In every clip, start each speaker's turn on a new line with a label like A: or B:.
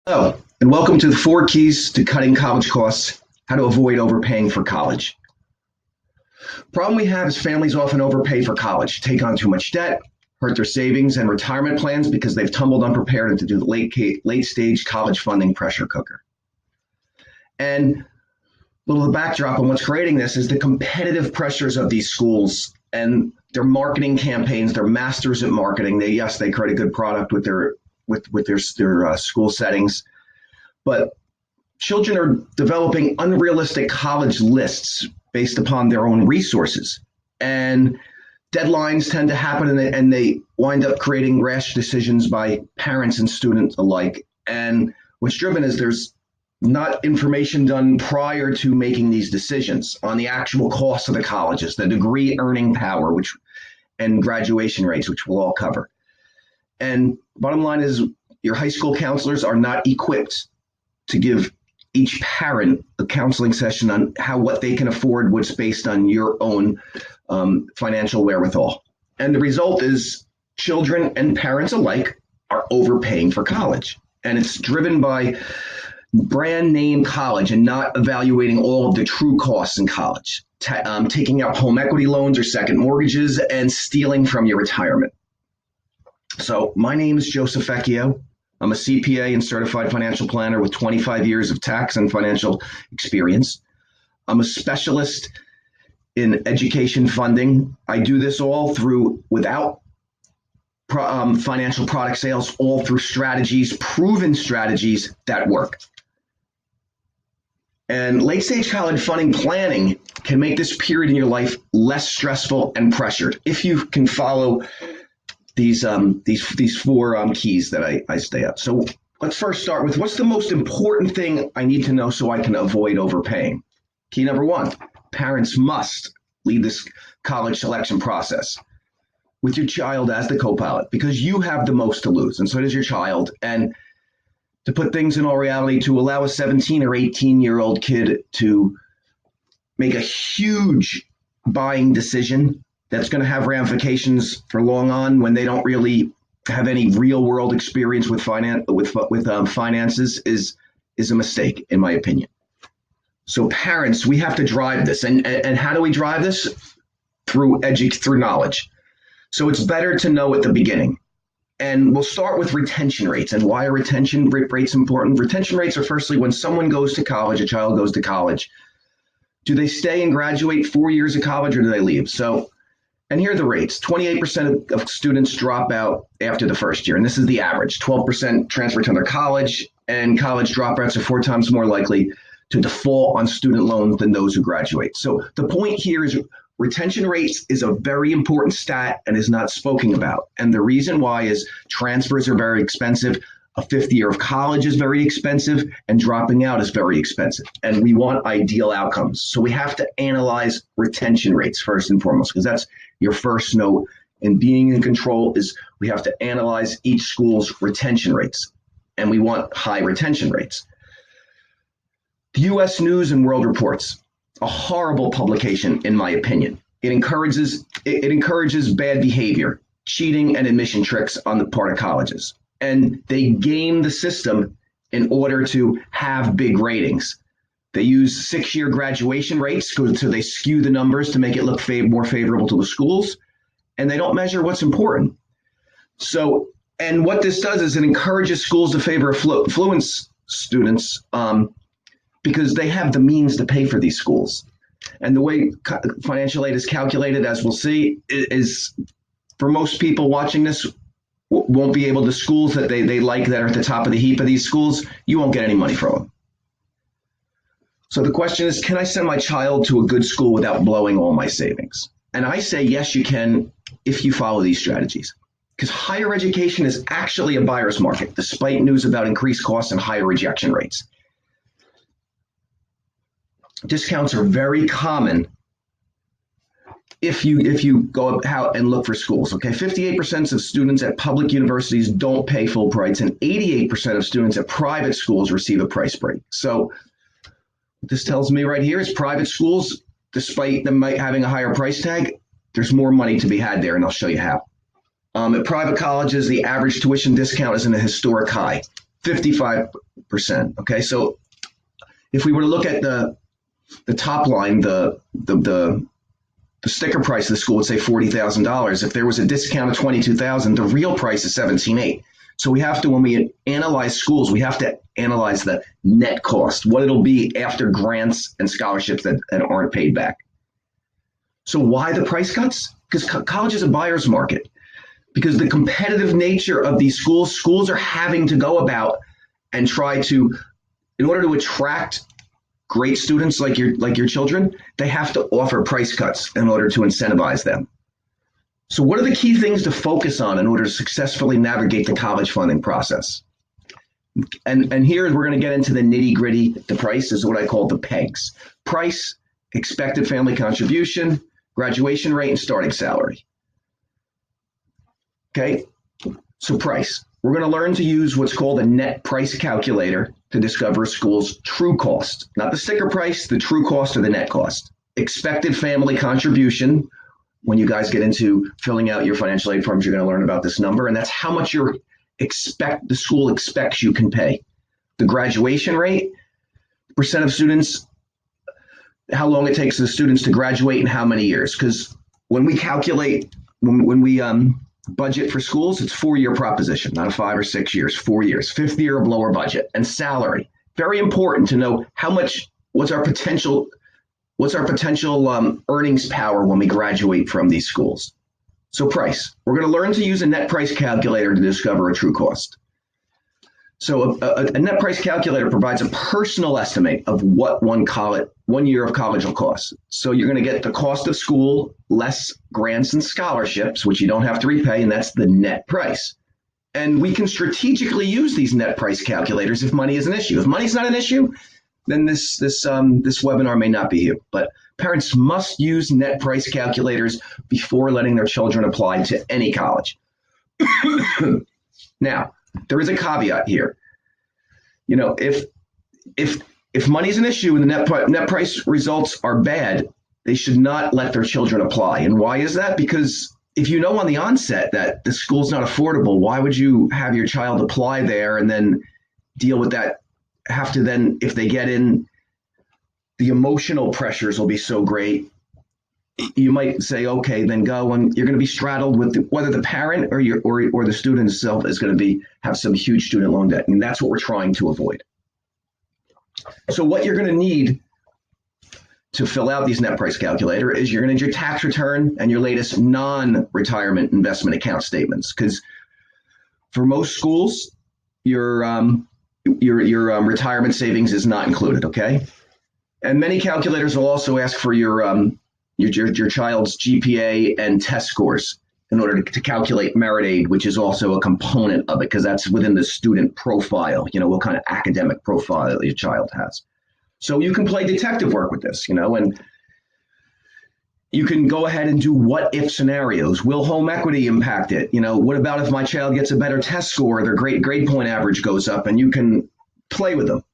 A: Hello, and welcome to the 4 keys to cutting college costs, how to avoid overpaying for college. Problem we have is families often overpay for college, take on too much debt, hurt their savings and retirement plans because they've tumbled unprepared into the late stage college funding pressure cooker. And a little of the backdrop on what's creating this is the competitive pressures of these schools and their marketing campaigns. They're masters at marketing. They create a good product with their school settings, but children are developing unrealistic college lists based upon their own resources, and deadlines tend to happen, and they wind up creating rash decisions by parents and students alike. And what's driven is there's not information done prior to making these decisions on the actual cost of the colleges, the degree earning power, and graduation rates, which we'll all cover. And bottom line is your high school counselors are not equipped to give each parent a counseling session on what they can afford, what's based on your own financial wherewithal. And the result is children and parents alike are overpaying for college. And it's driven by brand name college and not evaluating all of the true costs in college, taking out home equity loans or second mortgages and stealing from your retirement. So my name is Joseph Vecchio. I'm a CPA and certified financial planner with 25 years of tax and financial experience. I'm a specialist in education funding. I do this all without financial product sales, all through strategies, proven strategies that work. And late stage college funding planning can make this period in your life less stressful and pressured if you can follow these 4 keys that I stay up. So let's first start with what's the most important thing I need to know so I can avoid overpaying. Key number 1, parents must lead this college selection process with your child as the co-pilot, because you have the most to lose and so does your child. And to put things in all reality, to allow a 17 or 18-year-old kid to make a huge buying decision that's going to have ramifications for long on when they don't really have any real world experience with finances is a mistake, in my opinion. So parents, we have to drive this. And how do we drive this? Through knowledge. So it's better to know at the beginning. And we'll start with retention rates. And why are retention rates important? Retention rates are firstly when someone goes to college, a child goes to college, do they stay and graduate 4 years of college or do they leave? And here are the rates. 28% of students drop out after the first year, and this is the average. 12% transfer to another college, and college dropouts are 4 times more likely to default on student loans than those who graduate. So the point here is retention rates is a very important stat and is not spoken about. And the reason why is transfers are very expensive. A 5th year of college is very expensive, and dropping out is very expensive. And we want ideal outcomes. So we have to analyze retention rates first and foremost, because that's your first note in being in control. Is we have to analyze each school's retention rates, and we want high retention rates. The U.S. News and World Reports, a horrible publication, in my opinion. It encourages bad behavior, cheating, and admission tricks on the part of colleges. And they game the system in order to have big ratings. They use 6-year graduation rates, so they skew the numbers to make it look more favorable to the schools, and they don't measure what's important. So, and what this does is it encourages schools to favor affluent students because they have the means to pay for these schools. And the way financial aid is calculated, as we'll see, is for most people watching this, won't be able to, schools that they like that are at the top of the heap of these schools, you won't get any money from them. So the question is, can I send my child to a good school without blowing all my savings? And I say, yes, you can if you follow these strategies. Because higher education is actually a buyer's market, despite news about increased costs and higher rejection rates. Discounts are very common if you go out and look for schools. Okay, 58% of students at public universities don't pay full price, and 88% of students at private schools receive a price break. So what this tells me right here is private schools, despite them having a higher price tag, there's more money to be had there, and I'll show you how. At private colleges, the average tuition discount is in a historic high. 55% 7%. Okay, so if we were to look at the top line, the sticker price of the school would say $40,000. If there was a discount of $22,000, the real price is $17,800. So we have to, when we analyze schools, we have to analyze the net cost, what it'll be after grants and scholarships that aren't paid back. So why the price cuts? Because college is a buyer's market. Because the competitive nature of these schools are having to go about and try to, in order to attract great students like your children, they have to offer price cuts in order to incentivize them. So what are the key things to focus on in order to successfully navigate the college funding process? And here we're going to get into the nitty gritty. The price is what I call the pegs. Price, expected family contribution, graduation rate, and starting salary. Okay, so price. We're going to learn to use what's called a net price calculator to discover a school's true cost. Not the sticker price, the true cost or the net cost. Expected family contribution. When you guys get into filling out your financial aid forms, you're going to learn about this number, and that's how much the school expects you can pay. The graduation rate, percent of students, how long it takes the students to graduate and how many years. Because when we calculate, when we budget for schools, it's 4-year proposition, not a 5 or 6 years, 4 years. 5th year of lower budget. And salary, very important to know what's our potential earnings power when we graduate from these schools. So price, we're going to learn to use a net price calculator to discover a true cost. So a net price calculator provides a personal estimate of what 1 year of college will cost. So you're going to get the cost of school less grants and scholarships, which you don't have to repay, and that's the net price. And we can strategically use these net price calculators if money is an issue. If money's not an issue, then this webinar may not be here. But parents must use net price calculators before letting their children apply to any college. Now, there is a caveat here. You know, if money's an issue and the net price results are bad, they should not let their children apply. And why is that? Because if you know on the onset that the school's not affordable, why would you have your child apply there and then deal with that? Have to then, if they get in, the emotional pressures will be so great. You might say, okay, then go, and you're going to be straddled with whether the parent or the student itself is going to have some huge student loan debt, and that's what we're trying to avoid. So what you're going to need to fill out these net price calculator is you're going to need your tax return and your latest non-retirement investment account statements, because for most schools, your retirement savings is not included. Okay, and many calculators will also ask for your child's GPA and test scores in order to calculate merit aid, which is also a component of it, because that's within the student profile, what kind of academic profile your child has. So you can play detective work with this, and you can go ahead and do what if scenarios. Will home equity impact it? What about if my child gets a better test score, their grade point average goes up, and you can play with them.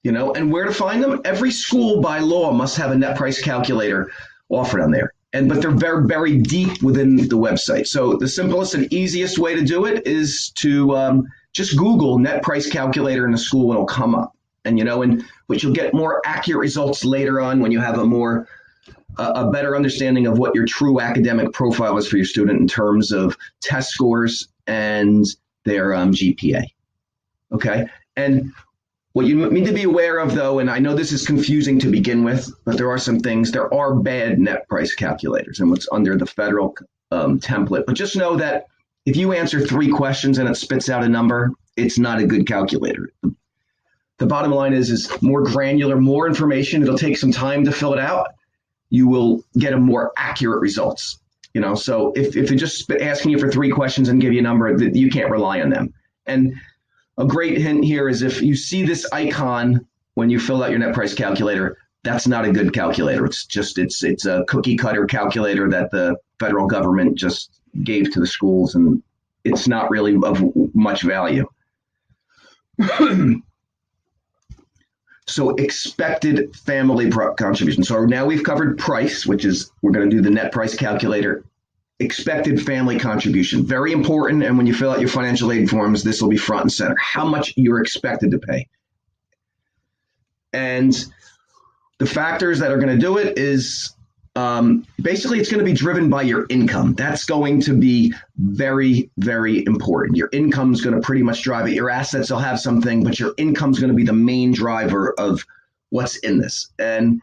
A: And where to find them? Every school by law must have a net price calculator offered on there. But they're very, very deep within the website. So the simplest and easiest way to do it is to just Google net price calculator in a school and it'll come up. But you'll get more accurate results later on when you have a better understanding of what your true academic profile is for your student in terms of test scores and their GPA. Okay. And what you need to be aware of, though, and I know this is confusing to begin with, but there are some things. There are bad net price calculators and what's under the federal template. But just know that if you answer 3 questions and it spits out a number, it's not a good calculator. The bottom line is more granular, more information. It'll take some time to fill it out. You will get a more accurate results. So if they're just asking you for 3 questions and give you a number, you can't rely on them. And a great hint here is if you see this icon when you fill out your net price calculator, that's not a good calculator. It's a cookie cutter calculator that the federal government just gave to the schools, and it's not really of much value. So expected family contribution. So now we've covered price, which is we're going to do the net price calculator expected family contribution. Very important. And when you fill out your financial aid forms, this will be front and center. How much you're expected to pay. And the factors that are going to do it is basically it's going to be driven by your income. That's going to be very, very important. Your income is going to pretty much drive it. Your assets will have something, but your income is going to be the main driver of what's in this. And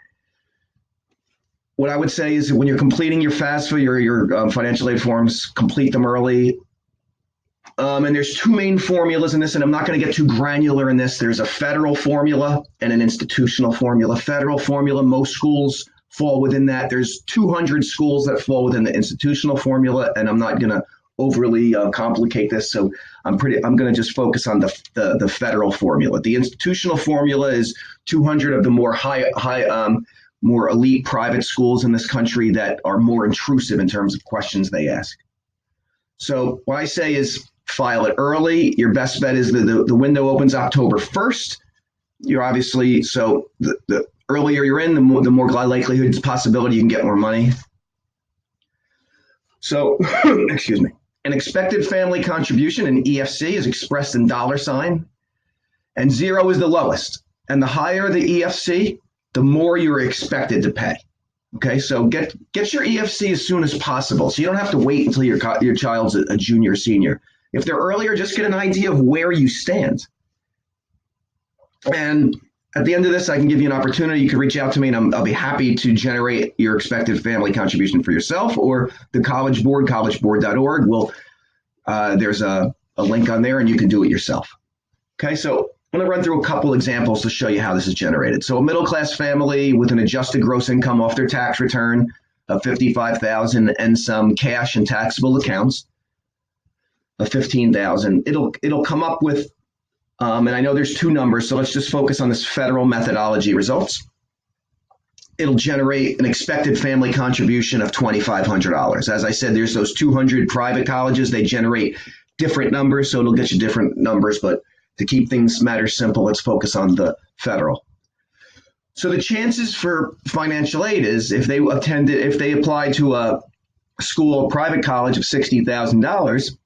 A: what I would say is when you're completing your FAFSA, your financial aid forms, complete them early. And there's two main formulas in this, and I'm not going to get too granular in this. There's a federal formula and an institutional formula. Federal formula, most schools fall within that. There's 200 schools that fall within the institutional formula, and I'm not going to overly complicate this. So I'm going to just focus on the federal formula. The institutional formula is 200 of the more elite private schools in this country that are more intrusive in terms of questions they ask. So what I say is file it early. Your best bet is the window opens October 1st. You're obviously, so the earlier you're in, the more likelihood, possibility you can get more money. So, excuse me. An expected family contribution, an EFC, is expressed in $, and 0 is the lowest. And the higher the EFC, the more you're expected to pay. Okay, so get your EFC as soon as possible. So you don't have to wait until your child's a junior or senior. If they're earlier, just get an idea of where you stand. And at the end of this, I can give you an opportunity. You can reach out to me, and I'll be happy to generate your expected family contribution for yourself, or the College Board, collegeboard.org. There's a link on there, and you can do it yourself. Okay, so I'm going to run through a couple examples to show you how this is generated. So a middle-class family with an adjusted gross income off their tax return of $55,000 and some cash and taxable accounts of $15,000. It'll come up with, and I know there's two numbers, so let's just focus on this federal methodology results. It'll generate an expected family contribution of $2,500. As I said, there's those 200 private colleges. They generate different numbers, so it'll get you different numbers, but to keep things matters simple, let's focus on the federal. So the chances for financial aid is if they apply to a school, a private college of $60,000, it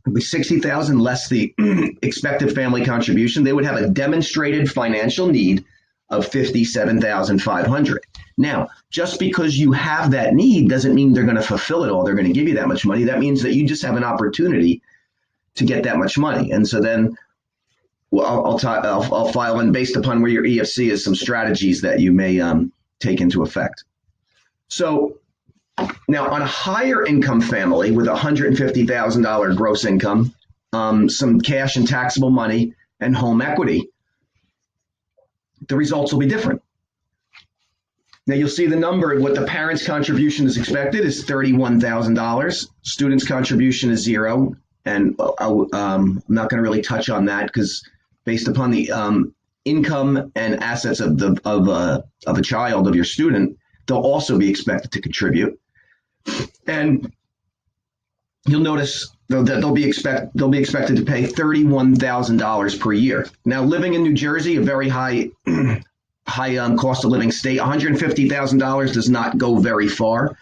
A: would be $60,000 less the expected family contribution. They would have a demonstrated financial need of $57,500. Now, just because you have that need doesn't mean they're going to fulfill it all. They're going to give you that much money. That means that you just have an opportunity to get that much money. And so then I'll file in based upon where your EFC is some strategies that you may take into effect. So now on a higher income family with $150,000 gross income, some cash and taxable money and home equity, the results will be different. Now you'll see the number, what the parents' contribution is expected is $31,000. Students' contribution is 0. And I'm not going to really touch on that because based upon the income and assets of a child, of your student, they'll also be expected to contribute. And you'll notice that they'll be expected to pay $31,000 per year. Now, living in New Jersey, a very high cost of living state, $150,000 does not go very far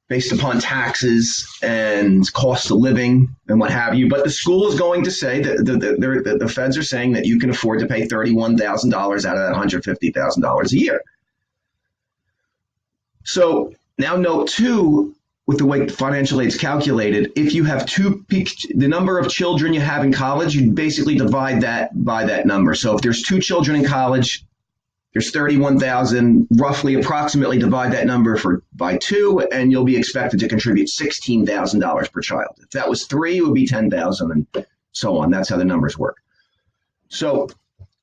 A: based upon taxes and cost of living and what have you. But the school is going to say that the feds are saying that you can afford to pay $31,000 out of that $150,000 a year. So now note too, with the way financial aid is calculated, if you have the number of children you have in college, you basically divide that by that number. So if there's 2 children in college, there's 31,000, roughly approximately divide that number by 2, and you'll be expected to contribute $16,000 per child. If that was 3, it would be 10,000 and so on. That's how the numbers work. So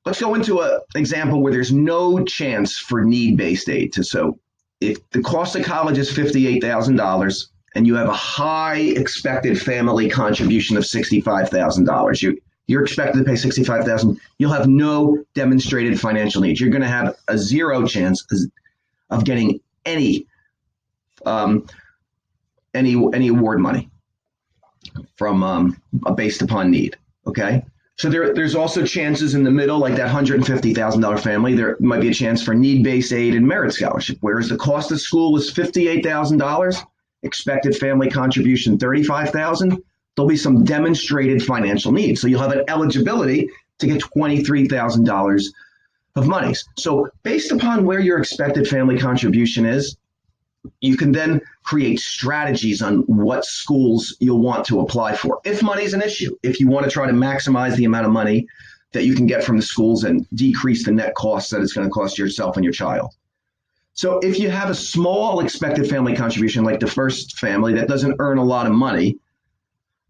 A: let's go into an example where there's no chance for need-based aid. So if the cost of college is $58,000 and you have a high expected family contribution of $65,000, you're expected to pay $65,000. You'll have no demonstrated financial needs. You're going to have a 0 chance of getting any award money from based upon need. Okay, so there's also chances in the middle, like that $150,000 family. There might be a chance for need-based aid and merit scholarship. Whereas the cost of school is $58,000, expected family contribution 35,000, there'll be some demonstrated financial needs. So you'll have an eligibility to get $23,000 of monies. So based upon where your expected family contribution is, you can then create strategies on what schools you'll want to apply for. If money is an issue, if you want to try to maximize the amount of money that you can get from the schools and decrease the net costs that it's going to cost yourself and your child. So if you have a small expected family contribution, like the first family that doesn't earn a lot of money,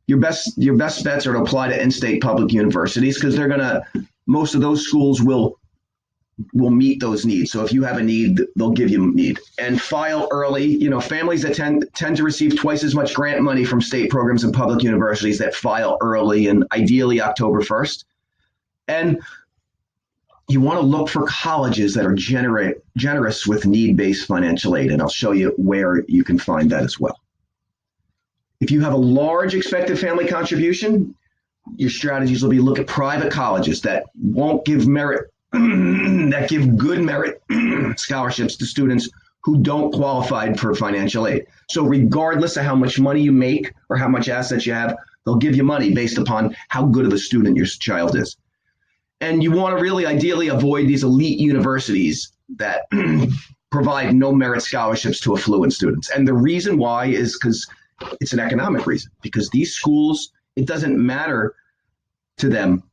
A: your best bets are to apply to in-state public universities, because most of those schools will meet those needs. So if you have a need, they'll give you a need. And file early. Families that tend to receive twice as much grant money from state programs and public universities that file early, and ideally October 1st. And you want to look for colleges that are generous with need-based financial aid, and I'll show you where you can find that as well. If you have a large expected family contribution, your strategies will be look at private colleges that won't give merit, that give good merit scholarships to students who don't qualify for financial aid. So regardless of how much money you make or how much assets you have, they'll give you money based upon how good of a student your child is. And you want to really ideally avoid these elite universities that provide no merit scholarships to affluent students. And the reason why is because it's an economic reason, because these schools, it doesn't matter to them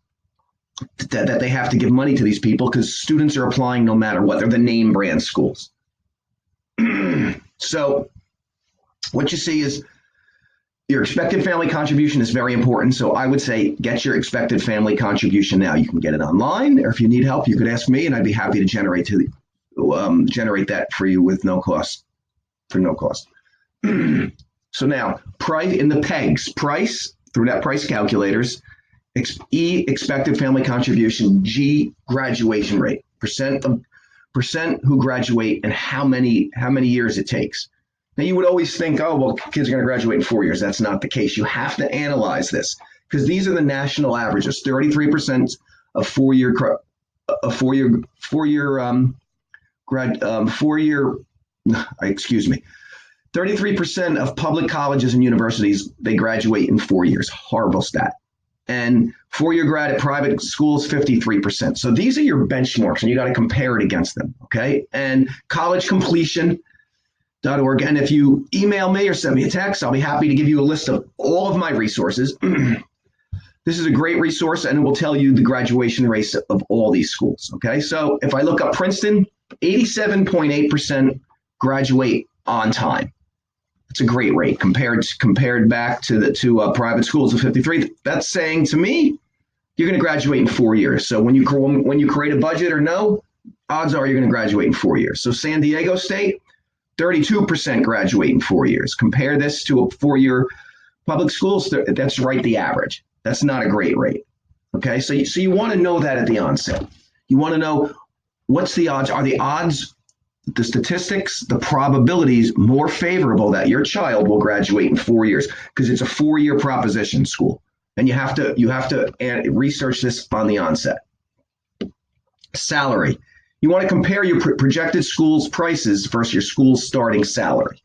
A: that they have to give money to these people, because students are applying no matter what. They're the name brand schools. So what you see is your expected family contribution is very important. So I would say get your expected family contribution now. You can get it online, or if you need help, you could ask me, and I'd be happy to generate that for you with no cost. So now, price in the PEGs, price through net price calculators, E, expected family contribution, G, graduation rate, percent who graduate, and how many years it takes. Now, you would always think, oh, well, kids are going to graduate in 4 years. That's not the case. You have to analyze this, because these are the national averages. 33% of four-year 33% of public colleges and universities, they graduate in 4 years. Horrible stat. And four-year grad at private schools, 53%. So these are your benchmarks, and you got to compare it against them, okay? And collegecompletion.org. And if you email me or send me a text, I'll be happy to give you a list of all of my resources. This is a great resource, and it will tell you the graduation rates of all these schools, okay? So if I look up Princeton, 87.8% graduate on time. It's a great rate compared back to private schools of 53. That's saying to me, you're going to graduate in 4 years. So when you create a budget or no, odds are you're going to graduate in 4 years. So San Diego State, 32% graduate in 4 years. Compare this to a 4-year public schools. That's right, the average. That's not a great rate. Okay, so you want to know that at the onset. You want to know what's the odds. Are the odds, the statistics, the probabilities more favorable that your child will graduate in 4 years? Because it's a 4-year proposition school, and you have to research this on the onset. Salary. You want to compare your projected school's prices versus your school's starting salary.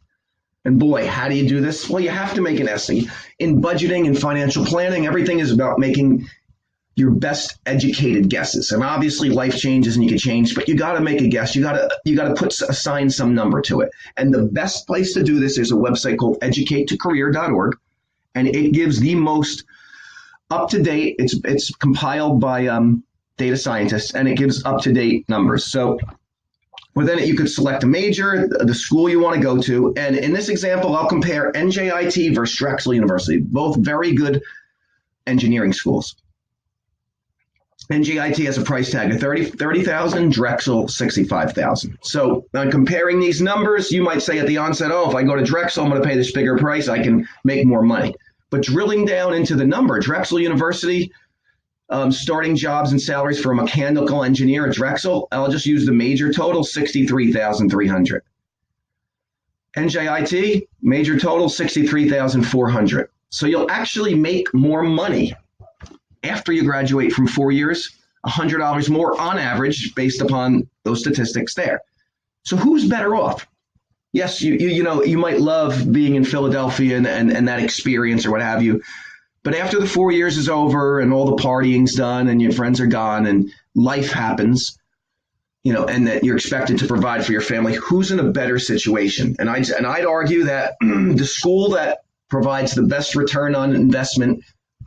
A: And boy, how do you do this? Well, you have to make an estimate. In budgeting and financial planning, everything is about making your best educated guesses. And obviously life changes and you can change, but you got to make a guess. You got to assign some number to it. And the best place to do this is a website called educatetocareer.org. And it gives the most up-to-date, it's compiled by data scientists, and it gives up-to-date numbers. So within it, you could select a major, the school you want to go to. And in this example, I'll compare NJIT versus Drexel University, both very good engineering schools. NJIT has a price tag of $30,000, Drexel $65,000. So on comparing these numbers, you might say at the onset, oh, if I go to Drexel, I'm going to pay this bigger price, I can make more money. But drilling down into the number, Drexel University, starting jobs and salaries for a mechanical engineer at Drexel, I'll just use the major total, $63,300. NJIT, major total, $63,400. So you'll actually make more money after you graduate from 4 years, $100 more on average based upon those statistics there. So who's better off? Yes, you might love being in Philadelphia and that experience or what have you. But after the 4 years is over and all the partying's done and your friends are gone and life happens, and that you're expected to provide for your family, who's in a better situation? And I'd argue that the school that provides the best return on investment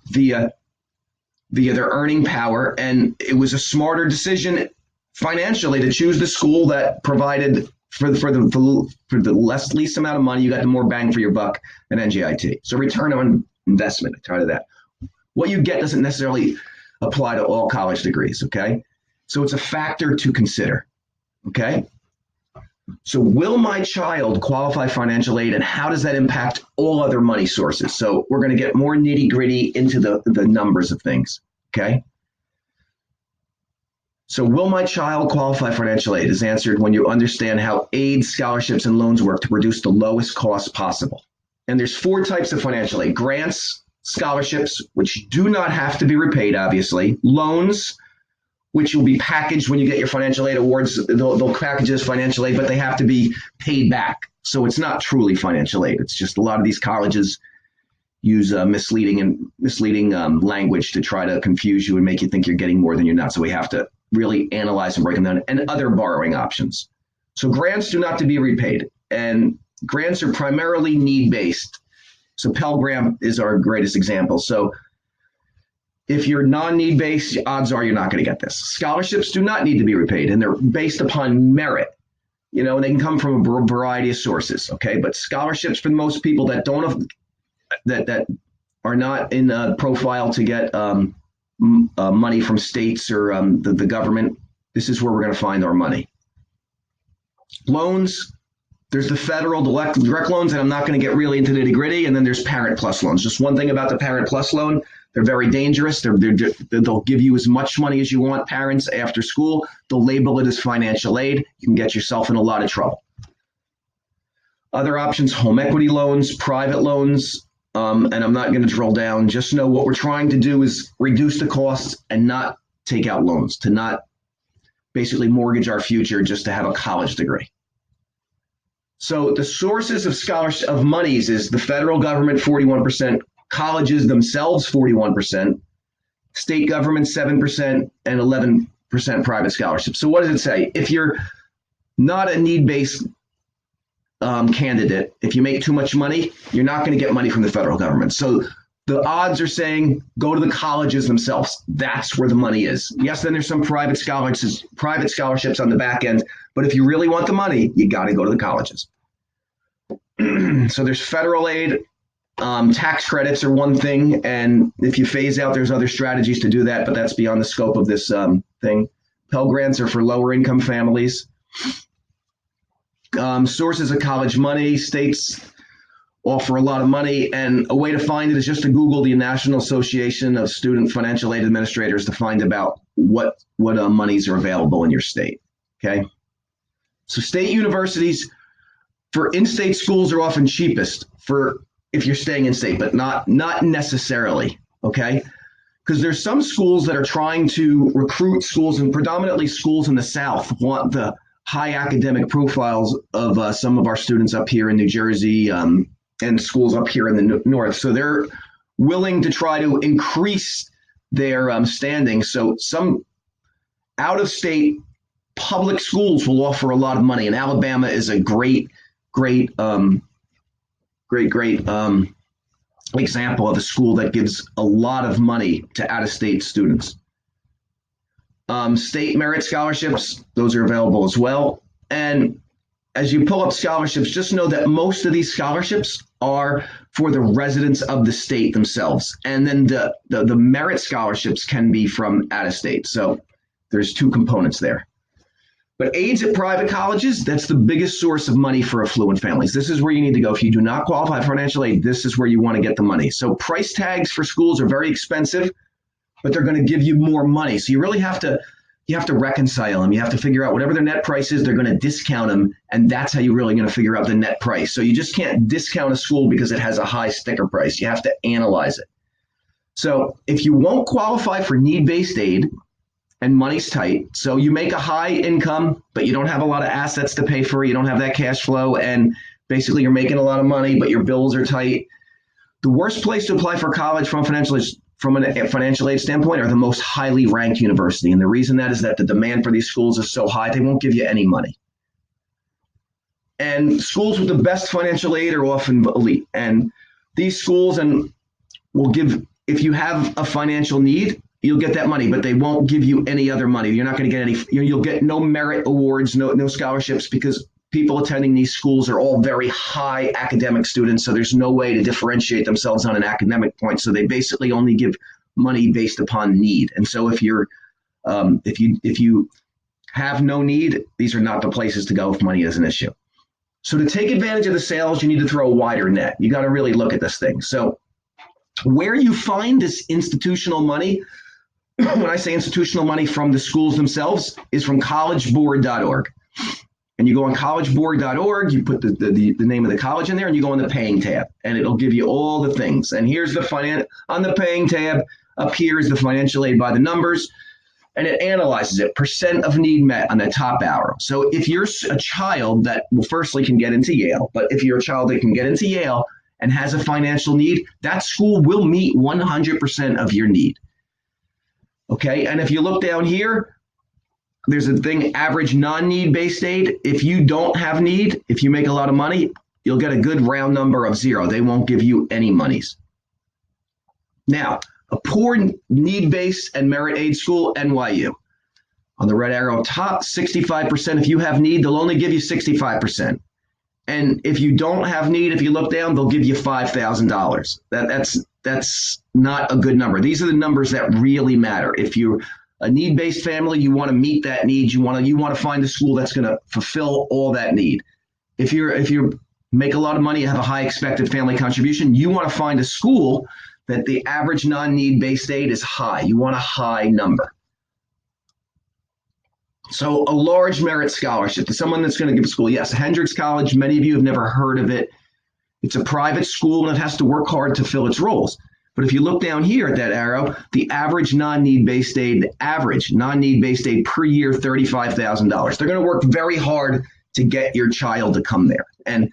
A: via their earning power, and it was a smarter decision financially to choose the school that provided for the least amount of money, you got the more bang for your buck at NJIT. So return on investment, I try to that. What you get doesn't necessarily apply to all college degrees, okay? So it's a factor to consider, okay? So will my child qualify financial aid, and how does that impact all other money sources? So we're going to get more nitty gritty into the numbers of things, okay? So will my child qualify for financial aid is answered when you understand how aid, scholarships, and loans work to produce the lowest cost possible. And there's 4 types of financial aid: grants, scholarships, which do not have to be repaid, obviously; loans, which will be packaged when you get your financial aid awards. They'll package as financial aid, but they have to be paid back. So it's not truly financial aid. It's just a lot of these colleges use misleading language to try to confuse you and make you think you're getting more than you're not. So we have to really analyze and break them down, and other borrowing options. So grants do not have to be repaid, and grants are primarily need-based. So Pell Grant is our greatest example. So if you're non-need based, odds are you're not going to get this. Scholarships do not need to be repaid, and they're based upon merit. They can come from a variety of sources. Okay, but scholarships for most people that don't have, that are not in a profile to get money from states or the government, this is where we're going to find our money. Loans, there's the federal direct loans, and I'm not going to get really into the nitty gritty. And then there's Parent Plus loans. Just one thing about the Parent Plus loan: they're very dangerous. They'll give you as much money as you want, parents, after school. They'll label it as financial aid. You can get yourself in a lot of trouble. Other options: home equity loans, private loans, and I'm not going to drill down. Just know what we're trying to do is reduce the costs and not take out loans, to not basically mortgage our future just to have a college degree. So the sources of scholarship of monies is the federal government, 41%, colleges themselves, 41%, state government, 7%, and 11% private scholarships. So what does it say? If you're not a need-based candidate, if you make too much money, you're not going to get money from the federal government. So the odds are saying go to the colleges themselves. That's where the money is. Yes, then there's some private scholarships on the back end, but if you really want the money, you got to go to the colleges. So there's federal aid, tax credits are one thing, and if you phase out, there's other strategies to do that, but that's beyond the scope of this thing. Pell Grants are for lower income families. Sources of college money: states offer a lot of money, and a way to find it is just to Google the National Association of Student Financial Aid Administrators to find about what monies are available in your state. Okay, so state universities for in-state schools are often cheapest for if you're staying in state, but not necessarily. Okay, because there's some schools that are trying to recruit schools, and predominantly schools in the South want the high academic profiles of some of our students up here in New Jersey, and schools up here in the North. So they're willing to try to increase their standing. So some out-of-state public schools will offer a lot of money, and Alabama is a great example of a school that gives a lot of money to out-of-state students. State merit scholarships, those are available as well. And as you pull up scholarships, just know that most of these scholarships are for the residents of the state themselves. And then the merit scholarships can be from out of state. So there's 2 components there. But aids at private colleges, that's the biggest source of money for affluent families. This is where you need to go. If you do not qualify for financial aid, this is where you want to get the money. So price tags for schools are very expensive, but they're going to give you more money. So you really have to reconcile them. You have to figure out whatever their net price is, they're going to discount them, and that's how you're really going to figure out the net price. So you just can't discount a school because it has a high sticker price. You have to analyze it. So if you won't qualify for need-based aid, and money's tight. So you make a high income, but you don't have a lot of assets to pay for. You don't have that cash flow, and basically you're making a lot of money, but your bills are tight. The worst place to apply for college from a financial aid standpoint are the most highly ranked university. And the reason that is that the demand for these schools is so high, they won't give you any money. And schools with the best financial aid are often elite. And these schools will give, if you have a financial need, you'll get that money, but they won't give you any other money. You're not going to get any, you'll get no merit awards, no scholarships, because people attending these schools are all very high academic students. So there's no way to differentiate themselves on an academic point. So they basically only give money based upon need. And so if you have no need, these are not the places to go if money is an issue. So to take advantage of the sales, you need to throw a wider net. You got to really look at this thing. So where you find this institutional money, when I say institutional money from the schools themselves, is from collegeboard.org. And you go on collegeboard.org, you put the name of the college in there, and you go on the paying tab, and it'll give you all the things. And here's on the paying tab, up here is the financial aid by the numbers, and it analyzes it, percent of need met on the top arrow. So if you're a child that, well, firstly can get into Yale, but if you're a child that can get into Yale and has a financial need, that school will meet 100% of your need. Okay, and if you look down here, there's a thing, average non-need based aid. If you don't have need, if you make a lot of money, you'll get a good round number of 0. They won't give you any monies. Now, a poor need-based and merit aid school, NYU. On the red arrow top, 65%. If you have need, they'll only give you 65%. And if you don't have need, if you look down, they'll give you $5,000. That's not a good number. These are the numbers that really matter. If you're a need-based family, you want to meet that need. You want to find a school that's going to fulfill all that need. If you make a lot of money, you have a high expected family contribution, you want to find a school that the average non-need based aid is high. You want a high number. So a large merit scholarship to someone that's going to give a school. Yes, Hendrix College, many of you have never heard of it. It's a private school and it has to work hard to fill its roles. But if you look down here at that arrow, the average non-need based aid, per year, $35,000. They're going to work very hard to get your child to come there. And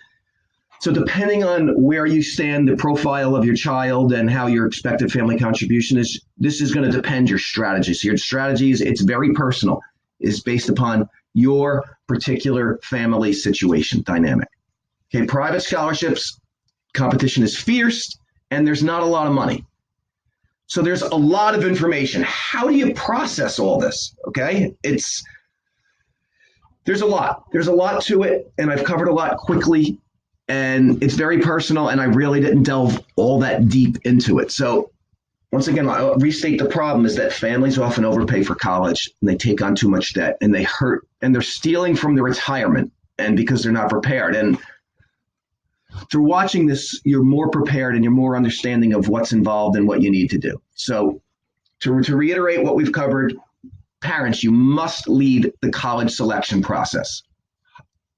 A: so depending on where you stand, the profile of your child and how your expected family contribution is, this is going to depend your strategy. So your strategies, it's very personal, is based upon your particular family situation dynamic. Okay, private scholarships, competition is fierce, and there's not a lot of money. So there's a lot of information. How do you process all this? Okay, there's a lot to it, and I've covered a lot quickly, and it's very personal, and I really didn't delve all that deep into it. So once again, I'll restate the problem is that families often overpay for college, and they take on too much debt, and they hurt, and they're stealing from their retirement, and because they're not prepared. And through watching this, you're more prepared and you're more understanding of what's involved and what you need to do. So to reiterate what we've covered, parents, you must lead the college selection process.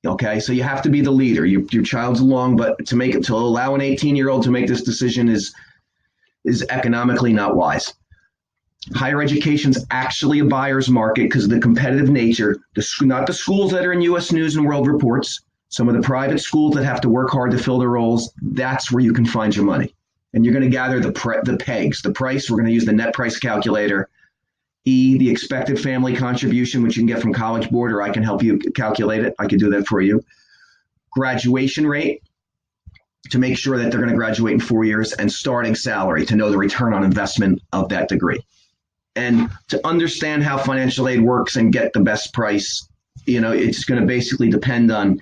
A: Okay, so you have to be the leader. Your child's along, but to allow an 18-year-old to make this decision is economically not wise. Higher education's actually a buyer's market because of the competitive nature, not the schools that are in U.S. News and World Reports. Some of the private schools that have to work hard to fill their roles, that's where you can find your money. And you're going to gather the pegs, the price. We're going to use the net price calculator. E, the expected family contribution, which you can get from College Board, or I can help you calculate it. I can do that for you. Graduation rate, to make sure that they're going to graduate in 4 years, and starting salary to know the return on investment of that degree. And to understand how financial aid works and get the best price, it's going to basically depend on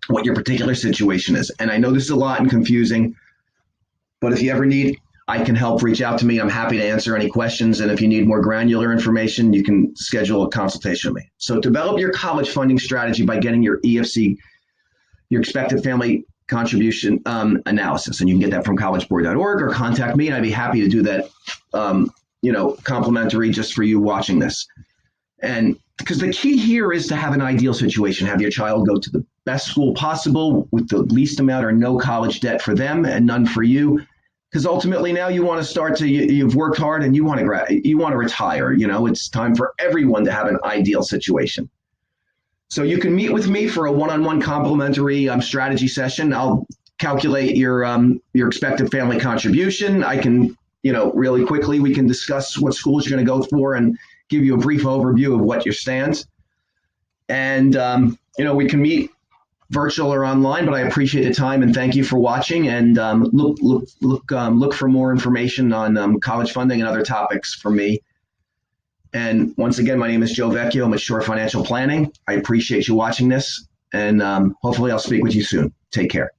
A: what your particular situation is. And I know this is a lot and confusing, but if you ever need, I can help. Reach out to me. I'm happy to answer any questions. And if you need more granular information, you can schedule a consultation with me. So develop your college funding strategy by getting your EFC, your expected family contribution analysis. And you can get that from collegeboard.org or contact me, and I'd be happy to do that, complimentary just for you watching this. And because the key here is to have an ideal situation, have your child go to the best school possible with the least amount or no college debt for them and none for you. because ultimately now you want to start to you've worked hard and you want to retire. It's time for everyone to have an ideal situation. So you can meet with me for a one-on-one complimentary strategy session. I'll calculate your expected family contribution. I can, really quickly, we can discuss what schools you're going to go for and give you a brief overview of what your stands. And, we can meet virtual or online, but I appreciate the time and thank you for watching. And look for more information on college funding and other topics from me. And once again, my name is Joe Vecchio. I'm at Shore Financial Planning. I appreciate you watching this, and hopefully I'll speak with you soon. Take care.